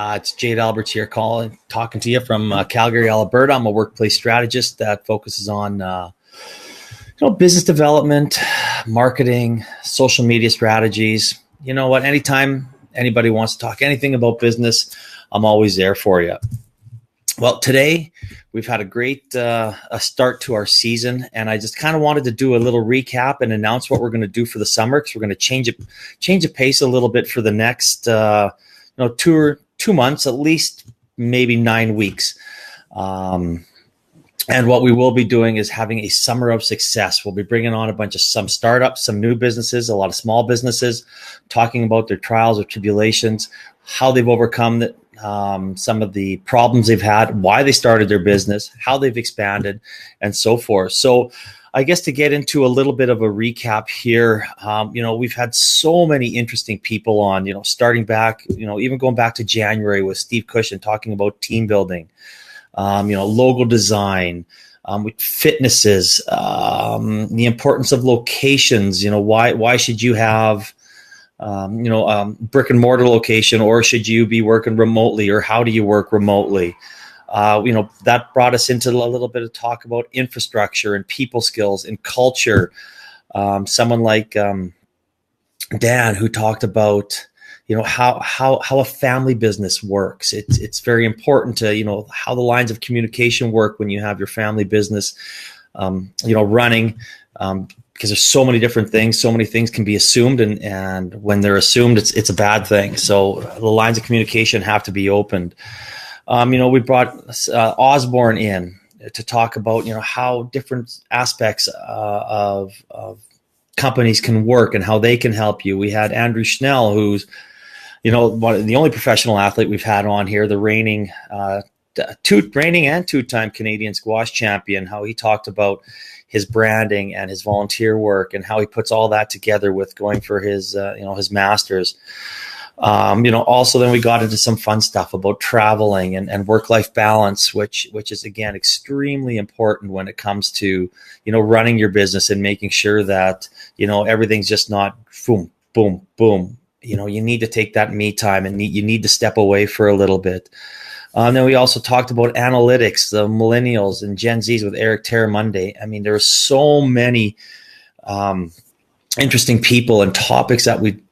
It's Jade Alberts here talking to you from Calgary, Alberta. I'm a workplace strategist that focuses on business development, marketing, social media strategies. You know what? Anytime anybody wants to talk anything about business, I'm always there for you. Well, today we've had a great a start to our season, and I just kind of wanted to do a little recap and announce what we're going to do for the summer, because we're going to change the pace a little bit for the next 2 months, at least maybe 9 weeks. And what we will be doing is having a summer of success. We'll be bringing on some startups, some new businesses, a lot of small businesses, talking about their trials or tribulations, how they've overcome some of the problems they've had, why they started their business, how they've expanded, and so forth. So I guess to get into a little bit of a recap here, we've had so many interesting people on, starting back, even going back to January with Steve Cushion talking about team building, logo design, with fitnesses, the importance of locations. Why should you have brick and mortar location, or should you be working remotely, or how do you work remotely? That brought us into a little bit of talk about infrastructure and people skills and culture. Someone like Dan, who talked about how a family business works. It's very important to how the lines of communication work when you have your family business running. Because there's so many different things, so many things can be assumed, and when they're assumed, it's a bad thing. So the lines of communication have to be opened. We brought Osborne in to talk about how different aspects of companies can work and how they can help you. We had Andrew Schnell, who's the only professional athlete we've had on here, the reigning and two-time Canadian squash champion. How he talked about his branding and his volunteer work, and how he puts all that together with going for his his masters. Also then we got into some fun stuff about traveling and work-life balance, which is again extremely important when it comes to running your business and making sure that everything's just not boom, boom, boom. You need to take that me time, and you need to step away for a little bit. Then we also talked about analytics, the millennials and Gen Zs with Eric Terramonde. I mean, there are so many interesting people and topics that we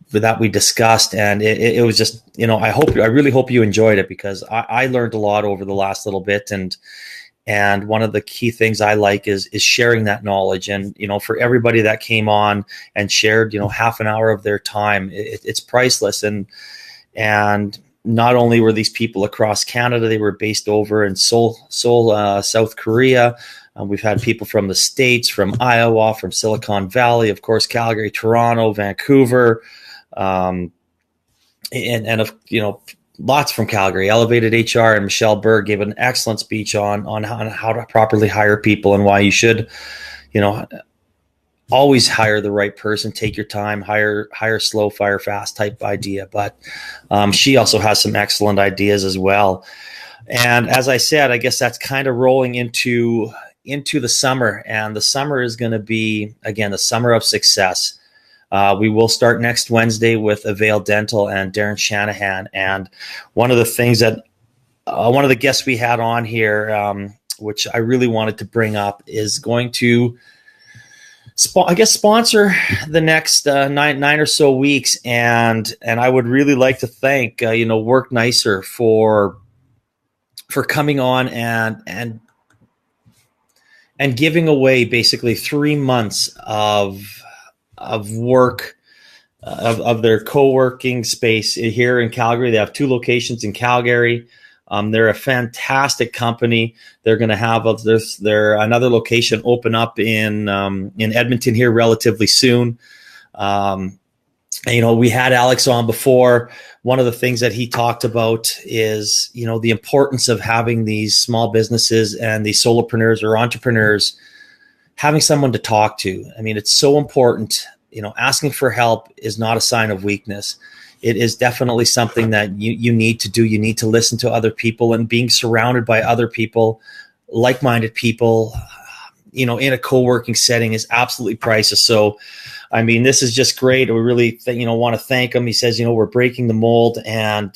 discussed, and it was just, I really hope you enjoyed it, because I learned a lot over the last little bit, and one of the key things I like is sharing that knowledge. And for everybody that came on and shared half an hour of their time, it's priceless. And not only were these people across Canada, they were based over in Seoul, South Korea. We've had people from the States, from Iowa, from Silicon Valley, of course, Calgary, Toronto, Vancouver, and lots from Calgary. Elevated HR and Michelle Berg gave an excellent speech on how to properly hire people, and why you should, always hire the right person. Take your time, hire slow, fire fast type idea. But she also has some excellent ideas as well. And as I said, I guess that's kind of rolling into the summer, and the summer is going to be, again, the summer of success. We will start next Wednesday with Avail Dental and Darren Shanahan. And one of the things that one of the guests we had on here, which I really wanted to bring up, is going to sponsor the next nine or so weeks. And I would really like to thank Work Nicer for coming on and giving away basically 3 months of work, of their co-working space here in Calgary. They have 2 locations in Calgary. They're a fantastic company. They're going to have another location open up in Edmonton here relatively soon. We had Alex on before. One of the things that he talked about is, the importance of having these small businesses and these solopreneurs or entrepreneurs having someone to talk to. I mean, it's so important. Asking for help is not a sign of weakness. It is definitely something that you need to do. You need to listen to other people, and being surrounded by other people, like-minded people, in a co-working setting is absolutely priceless. So, I mean, this is just great. We really, want to thank him. He says, we're breaking the mold, and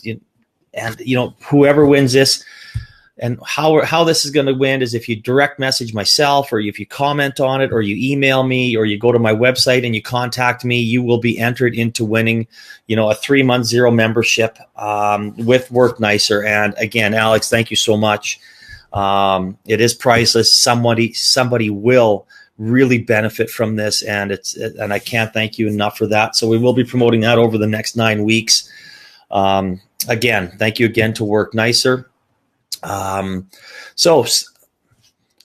And, you know, whoever wins this, and how this is going to win is if you direct message myself, or if you comment on it, or you email me, or you go to my website and you contact me, you will be entered into winning, you know, a 3-month zero membership with Work Nicer. And again, Alex, thank you so much. It is priceless. Somebody will really benefit from this, and I can't thank you enough for that. So we will be promoting that over the next 9 weeks. Again, thank you again to Work Nicer. So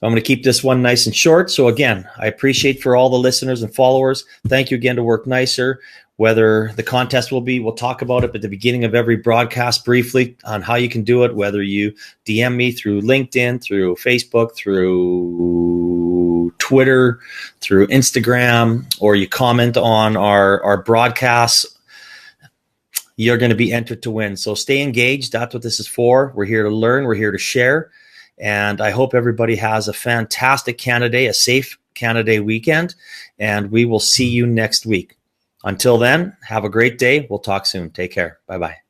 I'm going to keep this one nice and short. So again, I appreciate for all the listeners and followers. Thank you again to Work Nicer. Whether the contest will be, we'll talk about it at the beginning of every broadcast briefly on how you can do it, whether you DM me through LinkedIn, through Facebook, through Twitter, through Instagram, or you comment on our broadcasts. You're going to be entered to win. So stay engaged. That's what this is for. We're here to learn. We're here to share. And I hope everybody has a fantastic Canada Day, a safe Canada Day weekend. And we will see you next week. Until then, have a great day. We'll talk soon. Take care. Bye-bye.